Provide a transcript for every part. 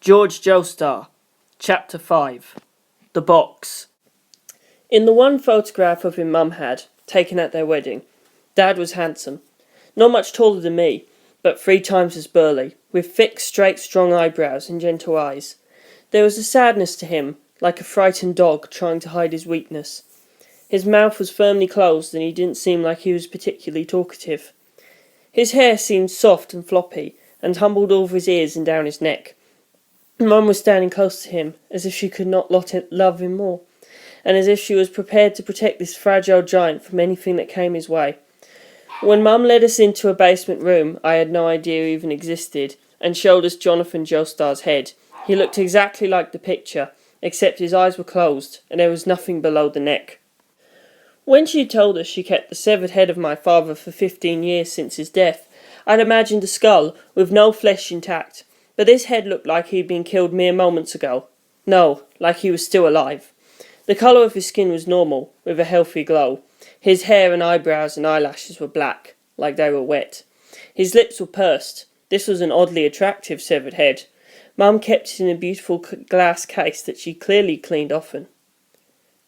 Jorge Joestar, Chapter 5. The Box. In the one photograph of him Mum had, taken at their wedding, Dad was handsome. Not much taller than me, but 3 times as burly, with thick, straight, strong eyebrows and gentle eyes. There was a sadness to him, like a frightened dog trying to hide his weakness. His mouth was firmly closed and he didn't seem like he was particularly talkative. His hair seemed soft and floppy, and tumbled over his ears and down his neck. Mum was standing close to him, as if she could not love him more, and as if she was prepared to protect this fragile giant from anything that came his way. When Mum led us into a basement room I had no idea even existed, and showed us Jonathan Joestar's head, he looked exactly like the picture, except his eyes were closed, and there was nothing below the neck. When she told us she kept the severed head of my father for 15 years since his death, I'd imagined a skull with no flesh intact. But this head looked like he'd been killed mere moments ago. No, like he was still alive. The colour of his skin was normal, with a healthy glow. His hair and eyebrows and eyelashes were black, like they were wet. His lips were pursed. This was an oddly attractive severed head. Mum kept it in a beautiful glass case that she clearly cleaned often.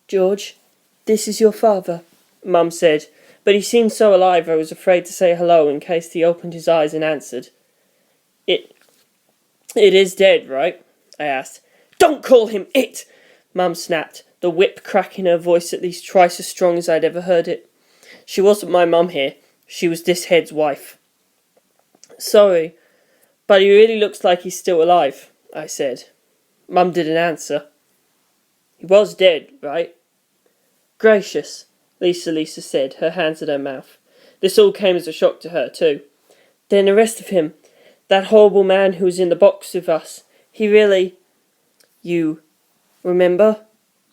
"George, this is your father," Mum said, but he seemed so alive I was afraid to say hello in case he opened his eyes and answered. It is dead, right?" I asked. "Don't call him it!" Mum snapped, the whip crack in her voice at least twice as strong as I'd ever heard it. She wasn't my mum here. She was this head's wife. "Sorry, but he really looks like he's still alive," I said. Mum didn't answer. "He was dead, right?" "Gracious," Lisa said, her hands at her mouth. This all came as a shock to her, too. "Then the rest of him, that horrible man who was in the box with us, he really—" "You remember,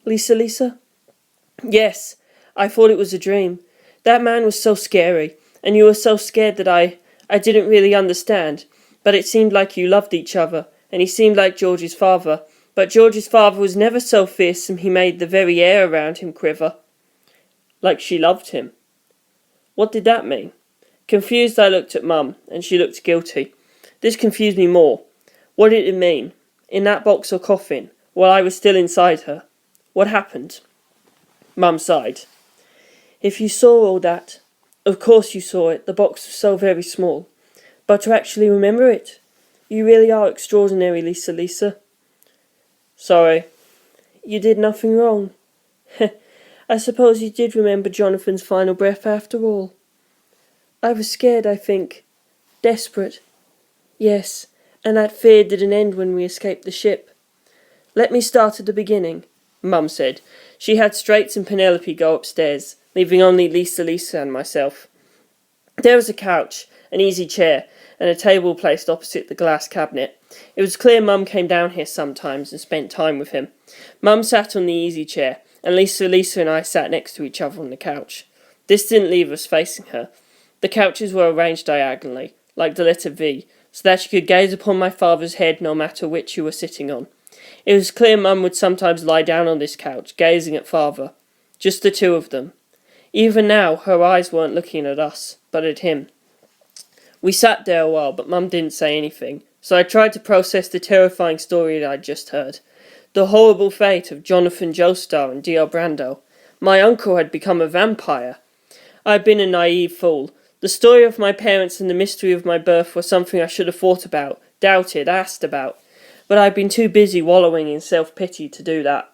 Lisa?" "Yes, I thought it was a dream. That man was so scary, and you were so scared that I didn't really understand. But it seemed like you loved each other, and he seemed like George's father. But George's father was never so fearsome he made the very air around him quiver." Like she loved him. What did that mean? Confused, I looked at Mum, and she looked guilty. This confused me more. What did it mean? In that box or coffin, while I was still inside her? What happened? Mum sighed. "If you saw all that, of course you saw it, the box was so very small. But to actually remember it, you really are extraordinary, Lisa. Sorry. You did nothing wrong. I suppose you did remember Jonathan's final breath after all. I was scared, I think. Desperate. Yes, and that fear didn't end when we escaped the ship. Let me start at the beginning," Mum said. She had Straits and Penelope go upstairs, leaving only Lisa and myself. There was a couch, an easy chair, and a table placed opposite the glass cabinet. It was clear Mum came down here sometimes and spent time with him. Mum sat on the easy chair, and Lisa and I sat next to each other on the couch. This didn't leave us facing her. The couches were arranged diagonally, like the letter V, so that you could gaze upon my father's head no matter which you were sitting on. It was clear Mum would sometimes lie down on this couch, gazing at father. Just the two of them. Even now, her eyes weren't looking at us, but at him. We sat there a while, but Mum didn't say anything, so I tried to process the terrifying story that I'd just heard. The horrible fate of Jonathan Joestar and D.L. Brando. My uncle had become a vampire. I had been a naive fool. The story of my parents and the mystery of my birth were something I should have thought about, doubted, asked about. But I'd been too busy wallowing in self-pity to do that.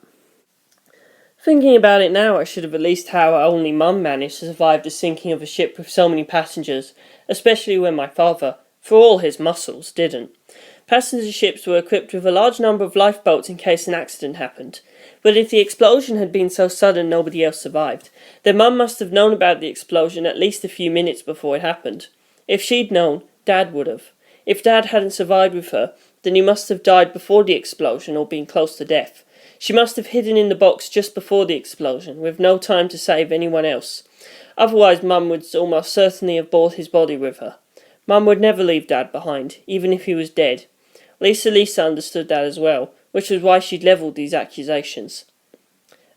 Thinking about it now, I should have at least how only Mum managed to survive the sinking of a ship with so many passengers, especially when my father, for all his muscles, didn't. Passenger ships were equipped with a large number of lifeboats in case an accident happened. But if the explosion had been so sudden nobody else survived, then Mum must have known about the explosion at least a few minutes before it happened. If she'd known, Dad would have. If Dad hadn't survived with her, then he must have died before the explosion or been close to death. She must have hidden in the box just before the explosion, with no time to save anyone else. Otherwise Mum would almost certainly have brought his body with her. Mum would never leave Dad behind, even if he was dead. Lisa understood that as well, which was why she'd levelled these accusations.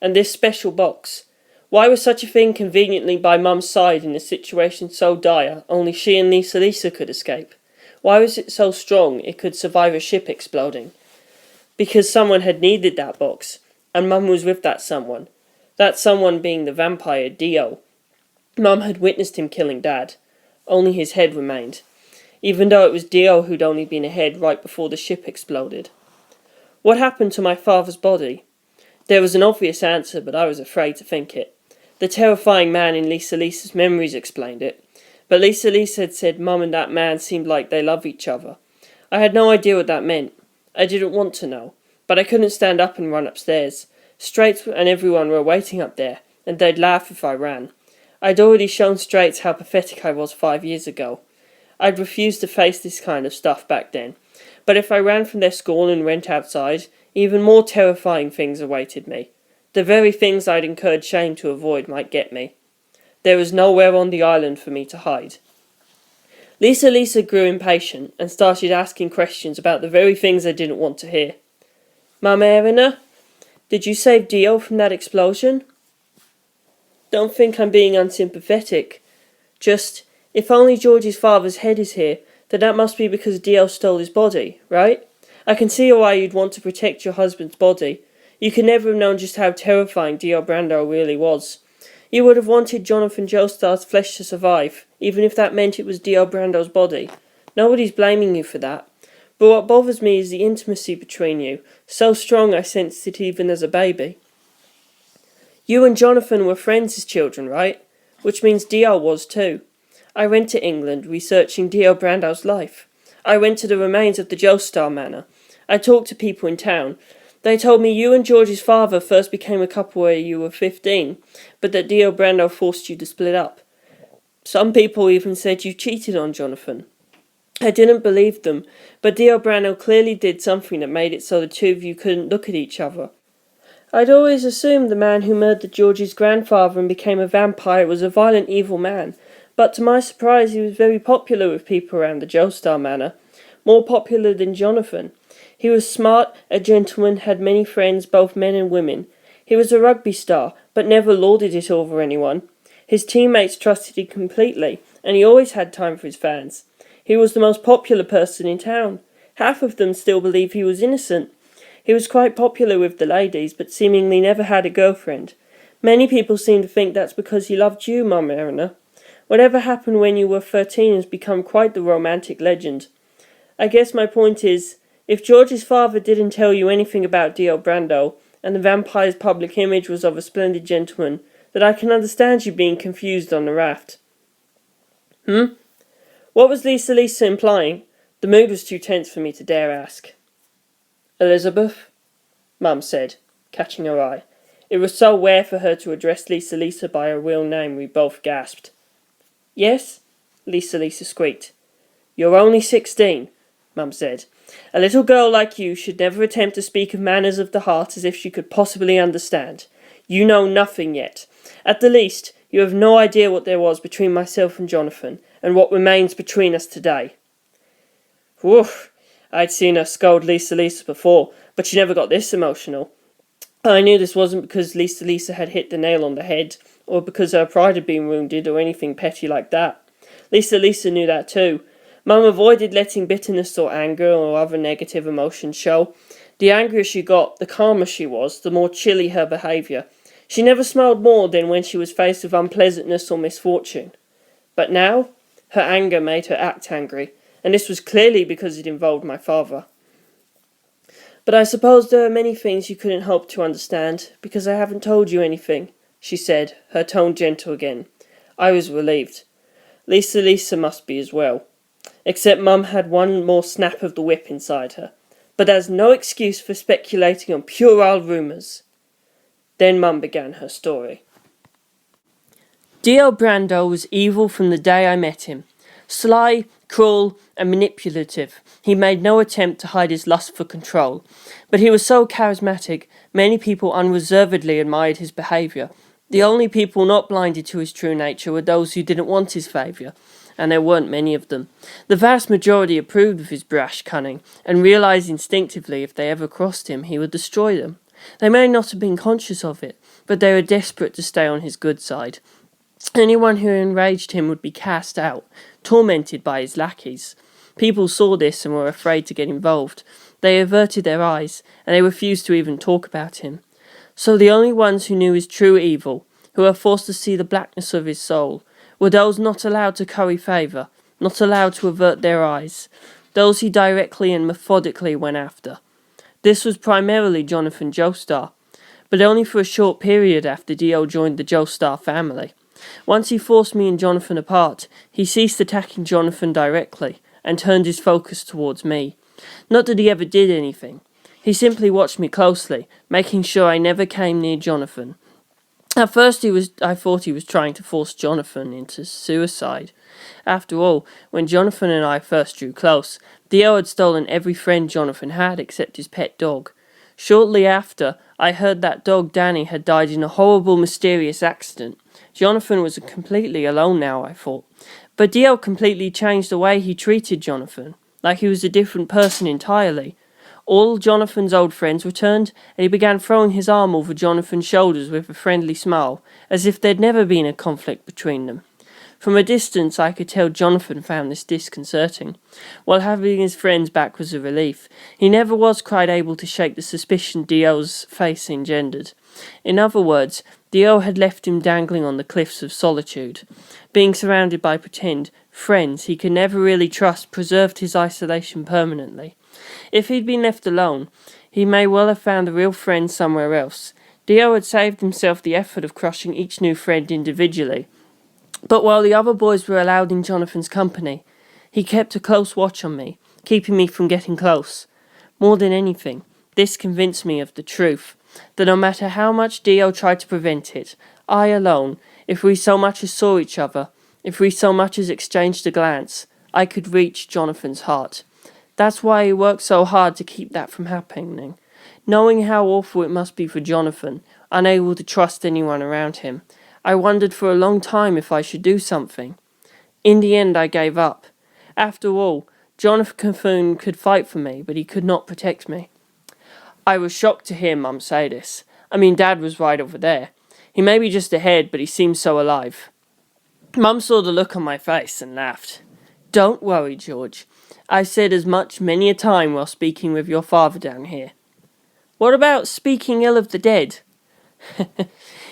And this special box. Why was such a thing conveniently by Mum's side in a situation so dire only she and Lisa could escape? Why was it so strong it could survive a ship exploding? because someone had needed that box, and Mum was with that someone. That someone being the vampire Dio. Mum had witnessed him killing Dad. Only his head remained, even though it was Dio who'd only been ahead right before the ship exploded. What happened to my father's body? There was an obvious answer, but I was afraid to think it. The terrifying man in Lisa's memories explained it, but Lisa had said Mum and that man seemed like they loved each other. I had no idea what that meant. I didn't want to know, but I couldn't stand up and run upstairs. Straits and everyone were waiting up there, and they'd laugh if I ran. I'd already shown Straits how pathetic I was 5 years ago. I'd refused to face this kind of stuff back then, but if I ran from their school and went outside, even more terrifying things awaited me. The very things I'd incurred shame to avoid might get me. There was nowhere on the island for me to hide. Lisa grew impatient and started asking questions about the very things I didn't want to hear. Mama Erina, did you save Dio from that explosion? Don't think I'm being unsympathetic. Just, if only George's father's head is here, then that must be because Dio stole his body, right? I can see why you'd want to protect your husband's body. You could never have known just how terrifying Dio Brando really was. You would have wanted Jonathan Joestar's flesh to survive, even if that meant it was Dio Brando's body. Nobody's blaming you for that. But what bothers me is the intimacy between you, so strong I sensed it even as a baby. You and Jonathan were friends as children, right? Which means Dio was too. I went to England, researching Dio Brando's life. I went to the remains of the Joestar manor. I talked to people in town. They told me you and George's father first became a couple when you were 15, but that Dio Brando forced you to split up. Some people even said you cheated on Jonathan. I didn't believe them, but Dio Brando clearly did something that made it so the two of you couldn't look at each other. I'd always assumed the man who murdered George's grandfather and became a vampire was a violent, evil man, but to my surprise he was very popular with people around the Joestar manor, more popular than Jonathan. He was smart, a gentleman, had many friends, both men and women. He was a rugby star, but never lorded it over anyone. His teammates trusted him completely, and he always had time for his fans. He was the most popular person in town. Half of them still believe he was innocent. He was quite popular with the ladies, but seemingly never had a girlfriend. Many people seem to think that's because he loved you, Mum Erina. Whatever happened when you were 13 has become quite the romantic legend. I guess my point is, if George's father didn't tell you anything about Dio Brando, and the vampire's public image was of a splendid gentleman, then I can understand you being confused on the raft. What was Lisa implying? The mood was too tense for me to dare ask. Elizabeth, Mum said, catching her eye. It was so rare for her to address Lisa by her real name we both gasped. Yes? Lisa squeaked. You're only 16, Mum said. A little girl like you should never attempt to speak of matters of the heart as if she could possibly understand. You know nothing yet. At the least, you have no idea what there was between myself and Jonathan, and what remains between us today. Woof! I'd seen her scold Lisa before, but she never got this emotional. I knew this wasn't because Lisa had hit the nail on the head, or because her pride had been wounded, or anything petty like that. Lisa knew that too. Mum avoided letting bitterness or anger or other negative emotions show. The angrier she got, the calmer she was, the more chilly her behaviour. She never smiled more than when she was faced with unpleasantness or misfortune. But now, her anger made her act angry, and this was clearly because it involved my father. But I suppose there are many things you couldn't hope to understand, because I haven't told you anything, she said, her tone gentle again. I was relieved. Lisa must be as well. Except Mum had one more snap of the whip inside her. But there's no excuse for speculating on puerile rumours. Then Mum began her story. Dio Brando was evil from the day I met him. Sly, cruel, and manipulative. He made no attempt to hide his lust for control. But he was so charismatic, many people unreservedly admired his behaviour. The only people not blinded to his true nature were those who didn't want his favour, and there weren't many of them. The vast majority approved of his brash cunning, and realised instinctively if they ever crossed him, he would destroy them. They may not have been conscious of it, but they were desperate to stay on his good side. Anyone who enraged him would be cast out, tormented by his lackeys. People saw this and were afraid to get involved. They averted their eyes, and they refused to even talk about him. So the only ones who knew his true evil, who were forced to see the blackness of his soul, were those not allowed to curry favour, not allowed to avert their eyes, those he directly and methodically went after. This was primarily Jonathan Joestar, but only for a short period after Dio joined the Joestar family. Once he forced me and Jonathan apart, he ceased attacking Jonathan directly, and turned his focus towards me. Not that he ever did anything. He simply watched me closely, making sure I never came near Jonathan. At first I thought he was trying to force Jonathan into suicide. After all, when Jonathan and I first drew close, Dio had stolen every friend Jonathan had except his pet dog. Shortly after, I heard that dog Danny had died in a horrible, mysterious accident. Jonathan was completely alone now, I thought. But Dio completely changed the way he treated Jonathan, like he was a different person entirely. All Jonathan's old friends returned, and he began throwing his arm over Jonathan's shoulders with a friendly smile, as if there'd never been a conflict between them. From a distance I could tell Jonathan found this disconcerting. While having his friends back was a relief, he never was quite able to shake the suspicion Dio's face engendered. In other words, Dio had left him dangling on the cliffs of solitude. Being surrounded by pretend friends he could never really trust preserved his isolation permanently. If he'd been left alone, he may well have found a real friend somewhere else. Dio had saved himself the effort of crushing each new friend individually. But while the other boys were allowed in Jonathan's company, he kept a close watch on me, keeping me from getting close. More than anything, this convinced me of the truth, that no matter how much Dio tried to prevent it, I alone, if we so much as saw each other, if we so much as exchanged a glance, I could reach Jonathan's heart. That's why he worked so hard to keep that from happening. Knowing how awful it must be for Jonathan, unable to trust anyone around him, I wondered for a long time if I should do something. In the end I gave up. After all, Jonathan could fight for me, but he could not protect me. I was shocked to hear Mum say this. I mean, Dad was right over there. He may be just ahead, but he seemed so alive. Mum saw the look on my face and laughed. Don't worry, George. I've said as much many a time while speaking with your father down here. What about speaking ill of the dead?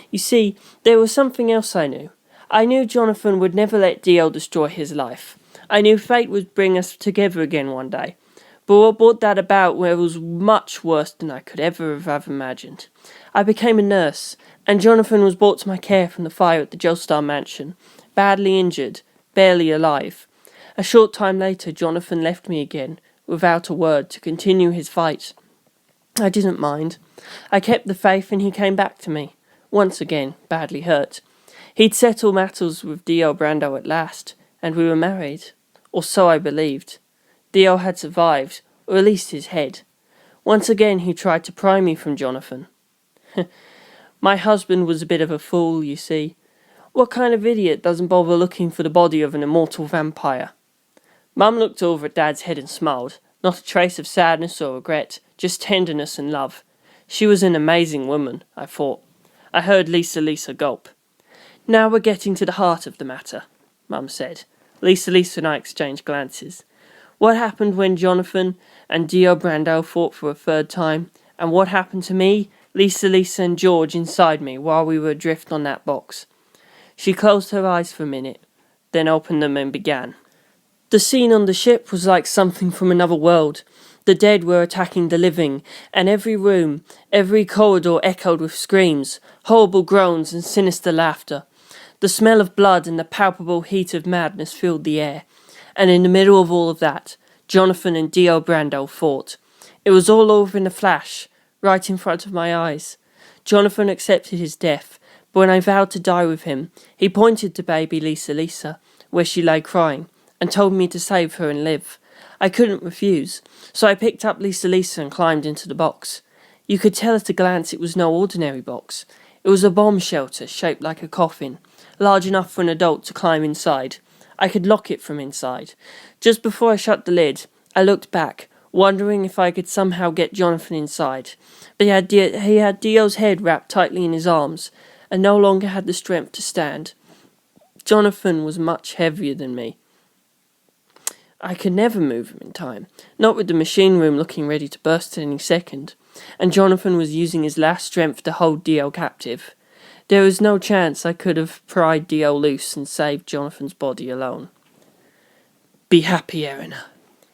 You see, there was something else I knew. I knew Jonathan would never let Dio destroy his life. I knew fate would bring us together again one day. But what brought that about was much worse than I could ever have imagined. I became a nurse, and Jonathan was brought to my care from the fire at the Joestar mansion, badly injured, barely alive. A short time later, Jonathan left me again, without a word, to continue his fight. I didn't mind. I kept the faith and he came back to me, once again, badly hurt. He'd settled matters with Dio Brando at last, and we were married. Or so I believed. Dio had survived, or at least his head. Once again he tried to pry me from Jonathan. My husband was a bit of a fool, you see. What kind of idiot doesn't bother looking for the body of an immortal vampire? Mum looked over at Dad's head and smiled, not a trace of sadness or regret, just tenderness and love. She was an amazing woman, I thought. I heard Lisa gulp. Now we're getting to the heart of the matter, Mum said. Lisa and I exchanged glances. What happened when Jonathan and Dio Brando fought for a third time, and what happened to me, Lisa and George inside me while we were adrift on that box? She closed her eyes for a minute, then opened them and began. The scene on the ship was like something from another world. The dead were attacking the living, and every room, every corridor echoed with screams, horrible groans and sinister laughter. The smell of blood and the palpable heat of madness filled the air, and in the middle of all of that, Jonathan and Dio Brando fought. It was all over in a flash, right in front of my eyes. Jonathan accepted his death, but when I vowed to die with him, he pointed to baby Lisa, where she lay crying, and told me to save her and live. I couldn't refuse, so I picked up Lisa and climbed into the box. You could tell at a glance it was no ordinary box. It was a bomb shelter shaped like a coffin, large enough for an adult to climb inside. I could lock it from inside. Just before I shut the lid, I looked back, wondering if I could somehow get Jonathan inside. But he had Dio's head wrapped tightly in his arms, and no longer had the strength to stand. Jonathan was much heavier than me. I could never move him in time, not with the machine room looking ready to burst at any second, and Jonathan was using his last strength to hold Dio captive. There was no chance I could have pried Dio loose and saved Jonathan's body alone. "Be happy, Erina,"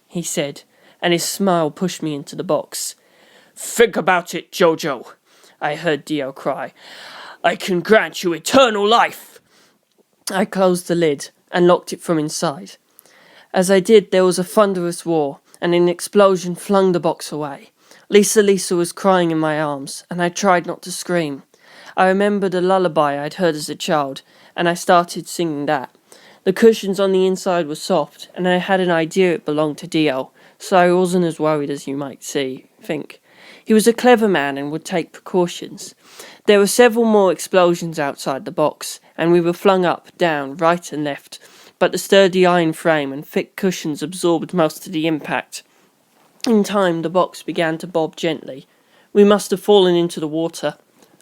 he said, and his smile pushed me into the box. "Think about it, Jojo," I heard Dio cry. "I can grant you eternal life." I closed the lid and locked it from inside. As I did, there was a thunderous roar, and an explosion flung the box away. Lisa was crying in my arms, and I tried not to scream. I remembered a lullaby I'd heard as a child, and I started singing that. The cushions on the inside were soft, and I had an idea it belonged to Dio, so I wasn't as worried as you might think. He was a clever man and would take precautions. There were several more explosions outside the box, and we were flung up, down, right and left, but the sturdy iron frame and thick cushions absorbed most of the impact. In time, the box began to bob gently. We must have fallen into the water,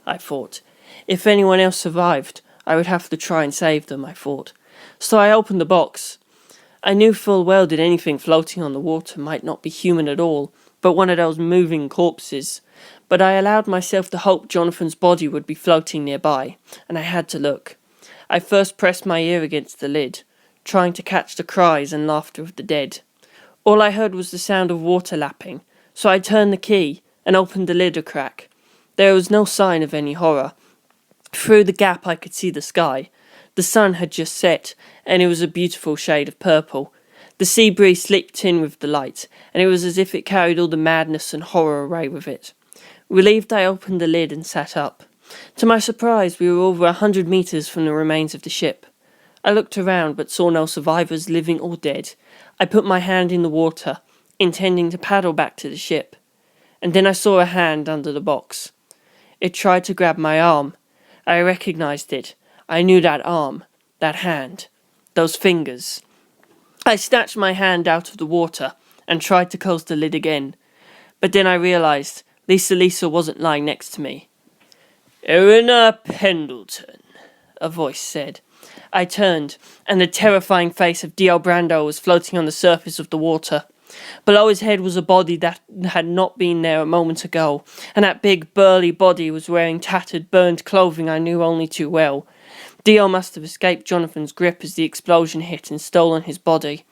I thought. If anyone else survived, I would have to try and save them, I thought. So I opened the box. I knew full well that anything floating on the water might not be human at all, but one of those moving corpses. But I allowed myself to hope Jonathan's body would be floating nearby, and I had to look. I first pressed my ear against the lid, trying to catch the cries and laughter of the dead. All I heard was the sound of water lapping, so I turned the key and opened the lid a crack. There was no sign of any horror. Through the gap I could see the sky. The sun had just set, and it was a beautiful shade of purple. The sea breeze slipped in with the light, and it was as if it carried all the madness and horror away with it. Relieved, I opened the lid and sat up. To my surprise, we were over 100 meters from the remains of the ship. I looked around, but saw no survivors, living or dead. I put my hand in the water, intending to paddle back to the ship. And then I saw a hand under the box. It tried to grab my arm. I recognized it. I knew that arm, that hand, those fingers. I snatched my hand out of the water and tried to close the lid again. But then I realized Lisa wasn't lying next to me. "Erina Pendleton," a voice said. I turned, and the terrifying face of Dio Brando was floating on the surface of the water. Below his head was a body that had not been there a moment ago, and that big, burly body was wearing tattered, burned clothing I knew only too well. Dio must have escaped Jonathan's grip as the explosion hit and stolen his body.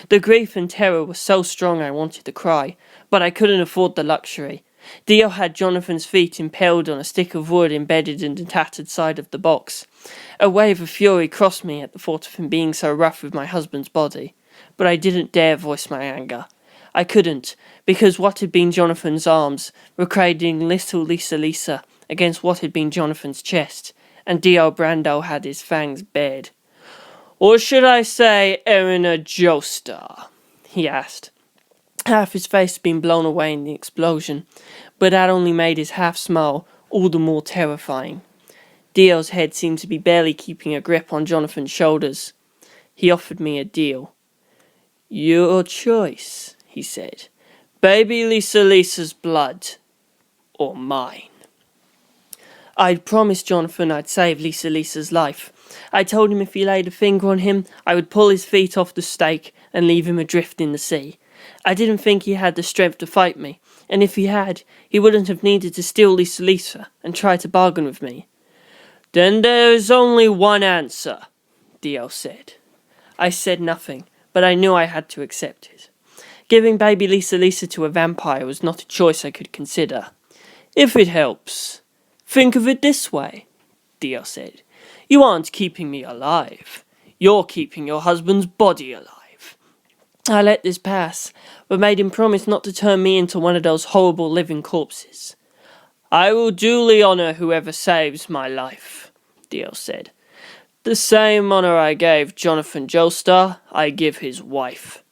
The grief and terror were so strong I wanted to cry, but I couldn't afford the luxury. Dio had Jonathan's feet impaled on a stick of wood embedded in the tattered side of the box. A wave of fury crossed me at the thought of him being so rough with my husband's body, but I didn't dare voice my anger. I couldn't, because what had been Jonathan's arms were cradling little Lisa against what had been Jonathan's chest, and Dio Brando had his fangs bared. "Or should I say Erina Joestar?" he asked. Half his face had been blown away in the explosion, but that only made his half-smile all the more terrifying. Dio's head seemed to be barely keeping a grip on Jonathan's shoulders. He offered me a deal. "Your choice," he said. "Baby Lisa's blood, or mine." I'd promised Jonathan I'd save Lisa's life. I told him if he laid a finger on him, I would pull his feet off the stake and leave him adrift in the sea. I didn't think he had the strength to fight me, and if he had, he wouldn't have needed to steal Lisa and try to bargain with me. "Then there is only one answer," Dio said. I said nothing, but I knew I had to accept it. Giving baby Lisa to a vampire was not a choice I could consider. "If it helps, think of it this way," Dio said. "You aren't keeping me alive. You're keeping your husband's body alive." I let this pass, but made him promise not to turn me into one of those horrible living corpses. "I will duly honor whoever saves my life," Dio said. "The same honor I gave Jonathan Joestar, I give his wife."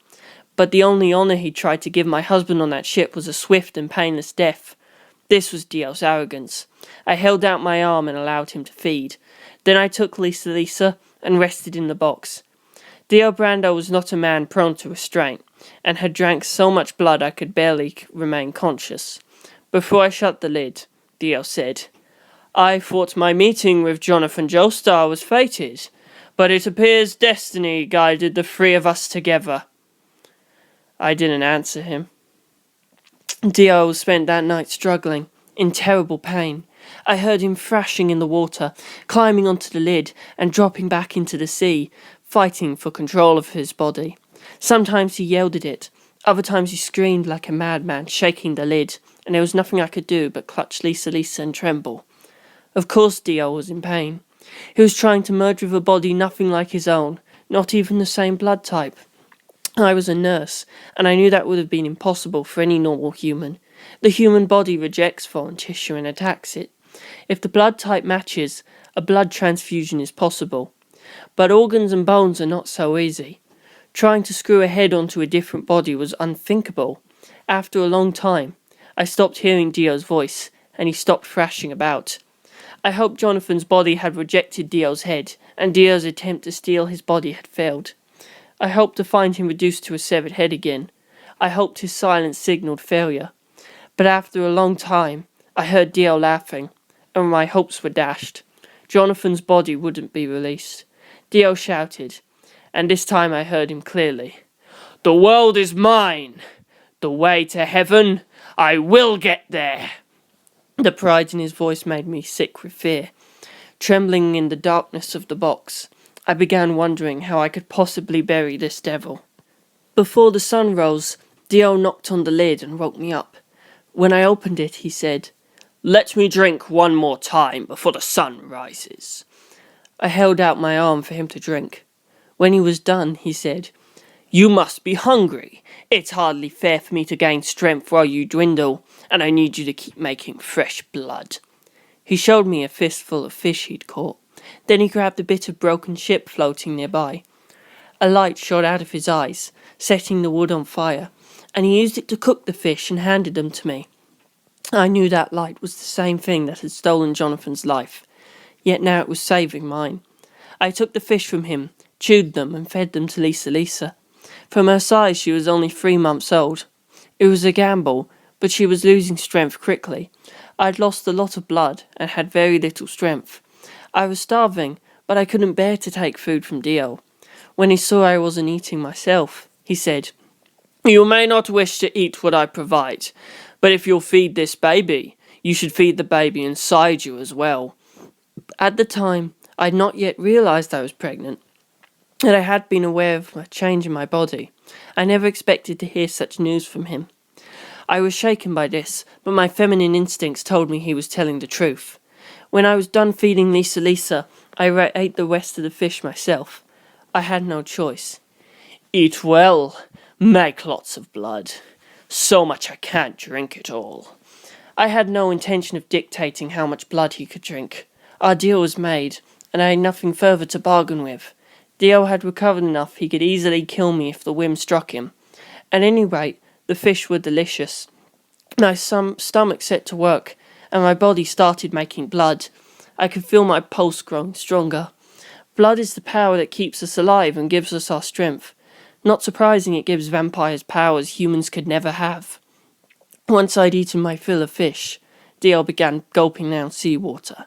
But the only honor he tried to give my husband on that ship was a swift and painless death. This was Dio's arrogance. I held out my arm and allowed him to feed. Then I took Lisa and rested in the box. Dio Brando was not a man prone to restraint, and had drank so much blood I could barely remain conscious. Before I shut the lid, Dio said, "I thought my meeting with Jonathan Joestar was fated, but it appears destiny guided the three of us together." I didn't answer him. Dio spent that night struggling, in terrible pain. I heard him thrashing in the water, climbing onto the lid and dropping back into the sea, fighting for control of his body. Sometimes he yelled at it, other times he screamed like a madman, shaking the lid, and there was nothing I could do but clutch Lisa and tremble. Of course Dio was in pain. He was trying to merge with a body nothing like his own, not even the same blood type. I was a nurse, and I knew that would have been impossible for any normal human. The human body rejects foreign tissue and attacks it. If the blood type matches, a blood transfusion is possible. But organs and bones are not so easy. Trying to screw a head onto a different body was unthinkable. After a long time, I stopped hearing Dio's voice, and he stopped thrashing about. I hoped Jonathan's body had rejected Dio's head, and Dio's attempt to steal his body had failed. I hoped to find him reduced to a severed head again. I hoped his silence signalled failure. But after a long time, I heard Dio laughing, and my hopes were dashed. Jonathan's body wouldn't be released. Dio shouted, and this time I heard him clearly. "The world is mine! The way to heaven! I will get there!" The pride in his voice made me sick with fear. Trembling in the darkness of the box, I began wondering how I could possibly bury this devil. Before the sun rose, Dio knocked on the lid and woke me up. When I opened it, he said, "Let me drink one more time before the sun rises." I held out my arm for him to drink. When he was done, he said, "You must be hungry. It's hardly fair for me to gain strength while you dwindle, and I need you to keep making fresh blood." He showed me a fistful of fish he'd caught. Then he grabbed a bit of broken ship floating nearby. A light shot out of his eyes, setting the wood on fire, and he used it to cook the fish and handed them to me. I knew that light was the same thing that had stolen Jonathan's life, yet now it was saving mine. I took the fish from him, chewed them, and fed them to Lisa. From her size, she was only 3 months old. It was a gamble, but she was losing strength quickly. I'd lost a lot of blood and had very little strength. I was starving, but I couldn't bear to take food from Dio. When he saw I wasn't eating myself, he said, "You may not wish to eat what I provide, but if you'll feed this baby, you should feed the baby inside you as well." At the time, I'd not yet realized I was pregnant, and I had been aware of a change in my body. I never expected to hear such news from him. I was shaken by this, but my feminine instincts told me he was telling the truth. When I was done feeding Lisa, I ate the rest of the fish myself. I had no choice. "Eat well, make lots of blood. So much I can't drink it all." I had no intention of dictating how much blood he could drink. Our deal was made, and I had nothing further to bargain with. Dio had recovered enough he could easily kill me if the whim struck him. At any rate, the fish were delicious. My stomach set to work, and my body started making blood. I could feel my pulse growing stronger. Blood is the power that keeps us alive and gives us our strength. Not surprising it gives vampires powers humans could never have. Once I'd eaten my fill of fish, Dio began gulping down seawater.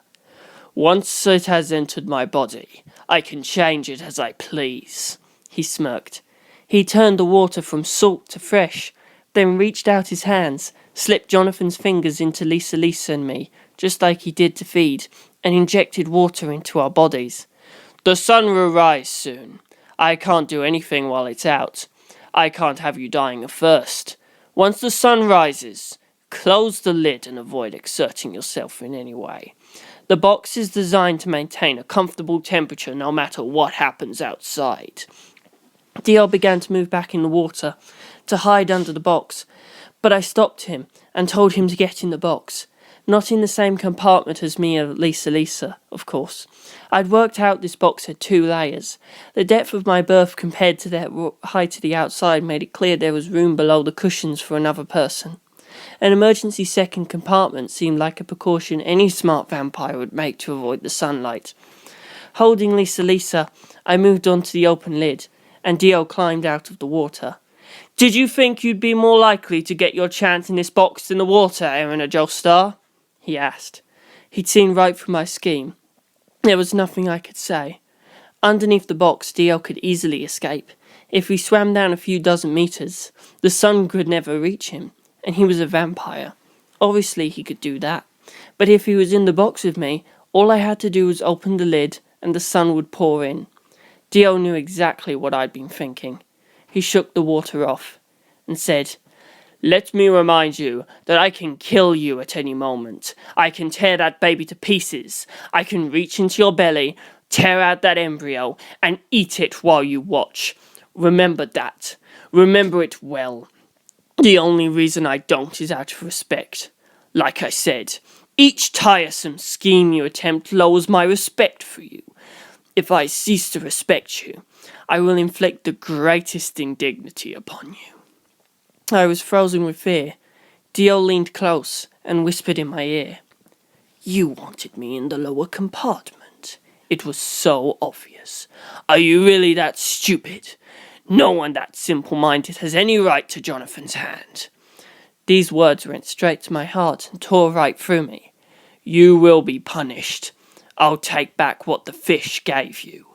"Once it has entered my body, I can change it as I please," he smirked. He turned the water from salt to fresh, then reached out his hands, slipped Jonathan's fingers into Lisa and me, just like he did to feed, and injected water into our bodies. "The sun will rise soon. I can't do anything while it's out. I can't have you dying of thirst. Once the sun rises, close the lid and avoid exerting yourself in any way. The box is designed to maintain a comfortable temperature no matter what happens outside." Dio began to move back in the water, to hide under the box, but I stopped him and told him to get in the box. Not in the same compartment as me and Lisa, of course. I'd worked out this box had 2 layers. The depth of my berth compared to the height of the outside made it clear there was room below the cushions for another person. An emergency second compartment seemed like a precaution any smart vampire would make to avoid the sunlight. Holding Lisa, I moved on to the open lid, and Dio climbed out of the water. "Did you think you'd be more likely to get your chance in this box than the water, Erina Joestar?" he asked. He'd seen right through my scheme. There was nothing I could say. Underneath the box, Dio could easily escape. If he swam down a few dozen meters, the sun could never reach him, and he was a vampire. Obviously he could do that. But if he was in the box with me, all I had to do was open the lid and the sun would pour in. Dio knew exactly what I'd been thinking. He shook the water off and said, "Let me remind you that I can kill you at any moment. I can tear that baby to pieces. I can reach into your belly, tear out that embryo, and eat it while you watch. Remember that. Remember it well. The only reason I don't is out of respect. Like I said, each tiresome scheme you attempt lowers my respect for you. If I cease to respect you, I will inflict the greatest indignity upon you." I was frozen with fear. Dio leaned close and whispered in my ear, "You wanted me in the lower compartment. It was so obvious. Are you really that stupid? No one that simple-minded has any right to Jonathan's hand." These words went straight to my heart and tore right through me. "You will be punished. I'll take back what the fish gave you."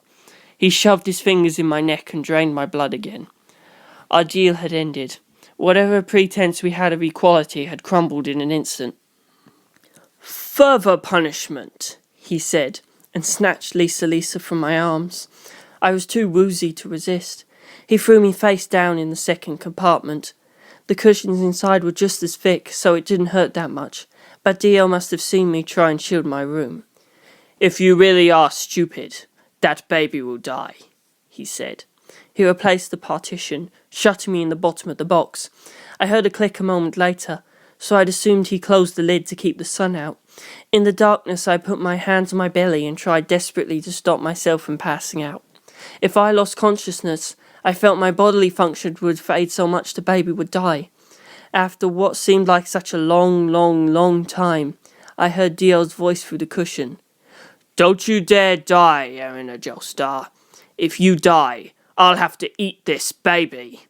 He shoved his fingers in my neck and drained my blood again. Our deal had ended. Whatever pretense we had of equality had crumbled in an instant. "Further punishment," he said, and snatched Lisa from my arms. I was too woozy to resist. He threw me face down in the second compartment. The cushions inside were just as thick, so it didn't hurt that much, but Dio must have seen me try and shield my room. "If you really are stupid, that baby will die," he said. He replaced the partition, shutting me in the bottom of the box. I heard a click a moment later, so I'd assumed he closed the lid to keep the sun out. In the darkness, I put my hands on my belly and tried desperately to stop myself from passing out. If I lost consciousness, I felt my bodily function would fade so much the baby would die. After what seemed like such a long time, I heard Dio's voice through the cushion. "Don't you dare die, Erina Joestar. If you die, I'll have to eat this baby."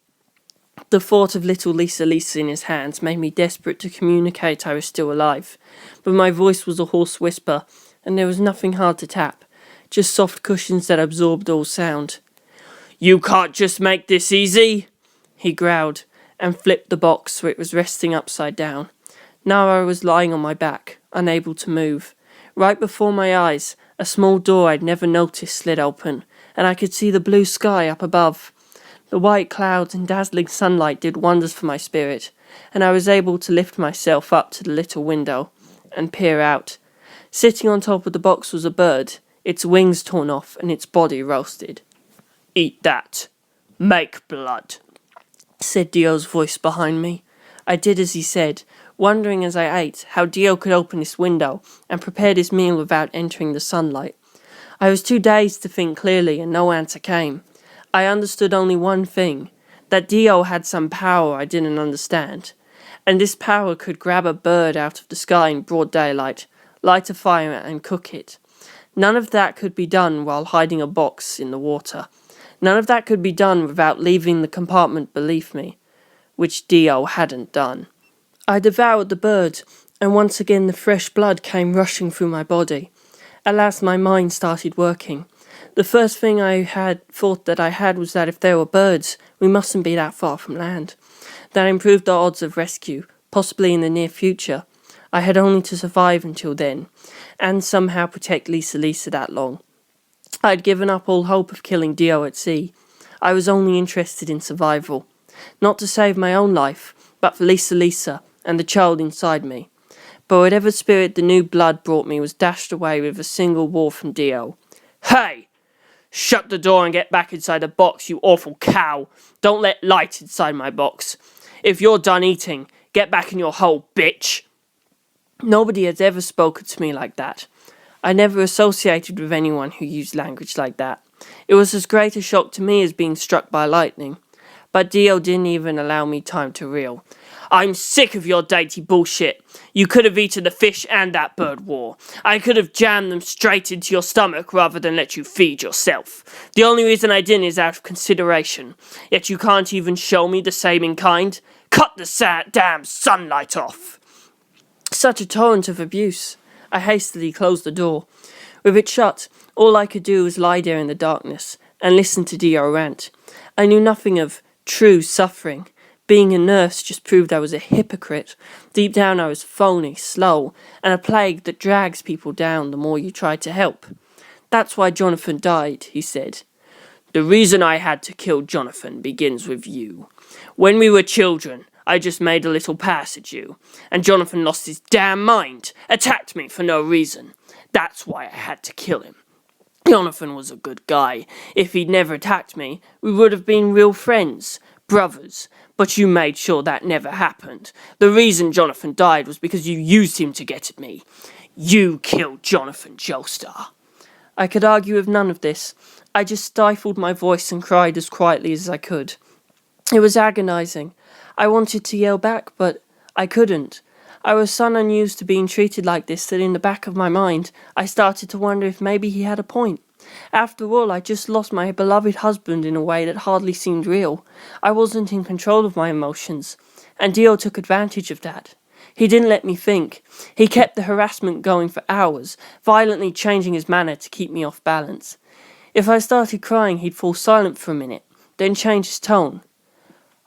The thought of little Lisa in his hands made me desperate to communicate I was still alive, but my voice was a hoarse whisper, and there was nothing hard to tap, just soft cushions that absorbed all sound. "You can't just make this easy," he growled, and flipped the box so it was resting upside down. Now I was lying on my back, unable to move. Right before my eyes, a small door I'd never noticed slid open, and I could see the blue sky up above. The white clouds and dazzling sunlight did wonders for my spirit, and I was able to lift myself up to the little window and peer out. Sitting on top of the box was a bird, its wings torn off and its body roasted. "Eat that. Make blood," said Dio's voice behind me. I did as he said, wondering as I ate how Dio could open this window and prepare this meal without entering the sunlight. I was too dazed to think clearly, and no answer came. I understood only one thing, that Dio had some power I didn't understand, and this power could grab a bird out of the sky in broad daylight, light a fire and cook it. None of that could be done while hiding a box in the water. None of that could be done without leaving the compartment beneath me, which Dio hadn't done. I devoured the bird, and once again the fresh blood came rushing through my body. At last my mind started working. The first thing I had thought that I had was that if there were birds, we mustn't be that far from land. That improved the odds of rescue, possibly in the near future. I had only to survive until then, and somehow protect Lisa that long. I had given up all hope of killing Dio at sea. I was only interested in survival. Not to save my own life, but for Lisa and the child inside me. But whatever spirit the new blood brought me was dashed away with a single war from Dio. "Hey! Shut the door and get back inside the box, you awful cow! Don't let light inside my box. If you're done eating, get back in your hole, bitch!" Nobody had ever spoken to me like that. I never associated with anyone who used language like that. It was as great a shock to me as being struck by lightning. But Dio didn't even allow me time to reel. "I'm sick of your dainty bullshit. You could have eaten the fish and that bird war. I could have jammed them straight into your stomach rather than let you feed yourself. The only reason I didn't is out of consideration. Yet you can't even show me the same in kind. Cut the damn sunlight off." Such a torrent of abuse. I hastily closed the door. With it shut, all I could do was lie there in the darkness and listened to Dio rant. I knew nothing of true suffering. Being a nurse just proved I was a hypocrite. Deep down I was phony, slow, and a plague that drags people down the more you try to help. That's why Jonathan died, he said. The reason I had to kill Jonathan begins with you. When we were children, I just made a little pass at you, and Jonathan lost his damn mind, attacked me for no reason. That's why I had to kill him. Jonathan was a good guy. If he'd never attacked me, we would have been real friends, brothers. But you made sure that never happened. The reason Jonathan died was because you used him to get at me. You killed Jonathan Joestar. I could argue with none of this. I just stifled my voice and cried as quietly as I could. It was agonizing. I wanted to yell back, but I couldn't. I was so unused to being treated like this that in the back of my mind, I started to wonder if maybe he had a point. After all, I just lost my beloved husband in a way that hardly seemed real. I wasn't in control of my emotions, and Dio took advantage of that. He didn't let me think. He kept the harassment going for hours, violently changing his manner to keep me off balance. If I started crying, he'd fall silent for a minute, then change his tone.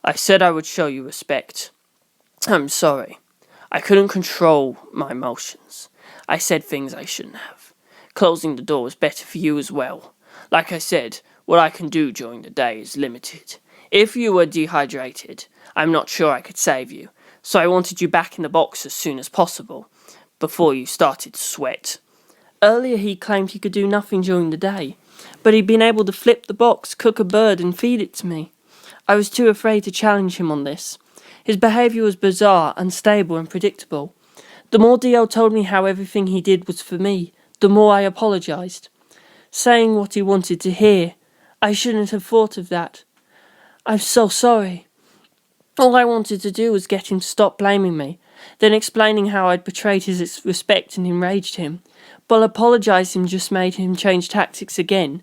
I said I would show you respect. I'm sorry. I couldn't control my emotions. I said things I shouldn't have. Closing the door was better for you as well. Like I said, what I can do during the day is limited. If you were dehydrated, I'm not sure I could save you, so I wanted you back in the box as soon as possible, before you started to sweat. Earlier he claimed he could do nothing during the day, but he'd been able to flip the box, cook a bird and feed it to me. I was too afraid to challenge him on this. His behaviour was bizarre, unstable and predictable. The more Dio told me how everything he did was for me, the more I apologised. Saying what he wanted to hear. I shouldn't have thought of that. I'm so sorry. All I wanted to do was get him to stop blaming me, then explaining how I'd betrayed his respect and enraged him. But apologising just made him change tactics again.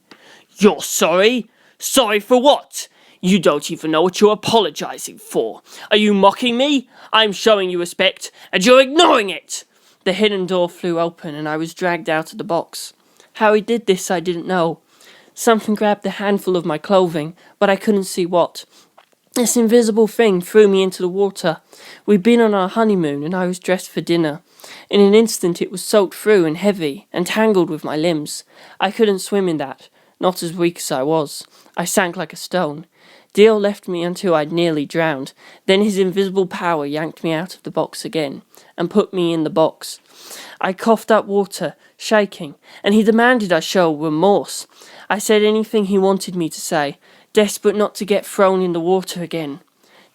You're sorry? Sorry for what? You don't even know what you're apologising for. Are you mocking me? I'm showing you respect, and you're ignoring it! The hidden door flew open, and I was dragged out of the box. How he did this, I didn't know. Something grabbed a handful of my clothing, but I couldn't see what. This invisible thing threw me into the water. We'd been on our honeymoon, and I was dressed for dinner. In an instant it was soaked through and heavy, and tangled with my limbs. I couldn't swim in that, not as weak as I was. I sank like a stone. Dio left me until I'd nearly drowned. Then his invisible power yanked me out of the box again, and put me in the box. I coughed up water, shaking, and he demanded I show remorse. I said anything he wanted me to say, desperate not to get thrown in the water again.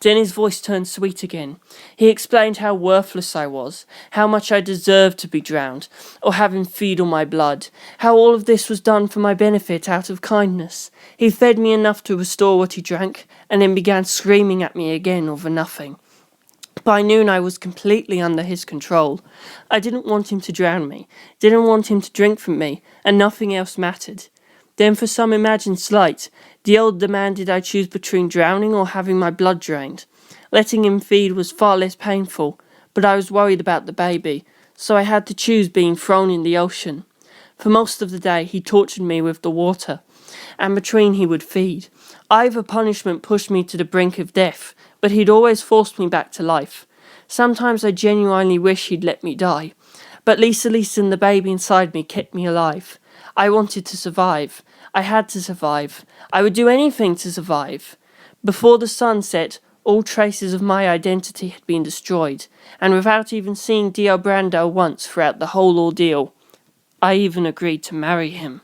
Then his voice turned sweet again. He explained how worthless I was, how much I deserved to be drowned, or have him feed on my blood, how all of this was done for my benefit out of kindness. He fed me enough to restore what he drank, and then began screaming at me again over nothing. By noon I was completely under his control. I didn't want him to drown me, didn't want him to drink from me, and nothing else mattered. Then for some imagined slight, Dio demanded I choose between drowning or having my blood drained. Letting him feed was far less painful, but I was worried about the baby, so I had to choose being thrown in the ocean. For most of the day he tortured me with the water, and between he would feed. Either punishment pushed me to the brink of death, but he'd always forced me back to life. Sometimes I genuinely wish he'd let me die, but Lisa and the baby inside me kept me alive. I wanted to survive. I had to survive. I would do anything to survive. Before the sun set, all traces of my identity had been destroyed, and without even seeing Dio Brando once throughout the whole ordeal, I even agreed to marry him.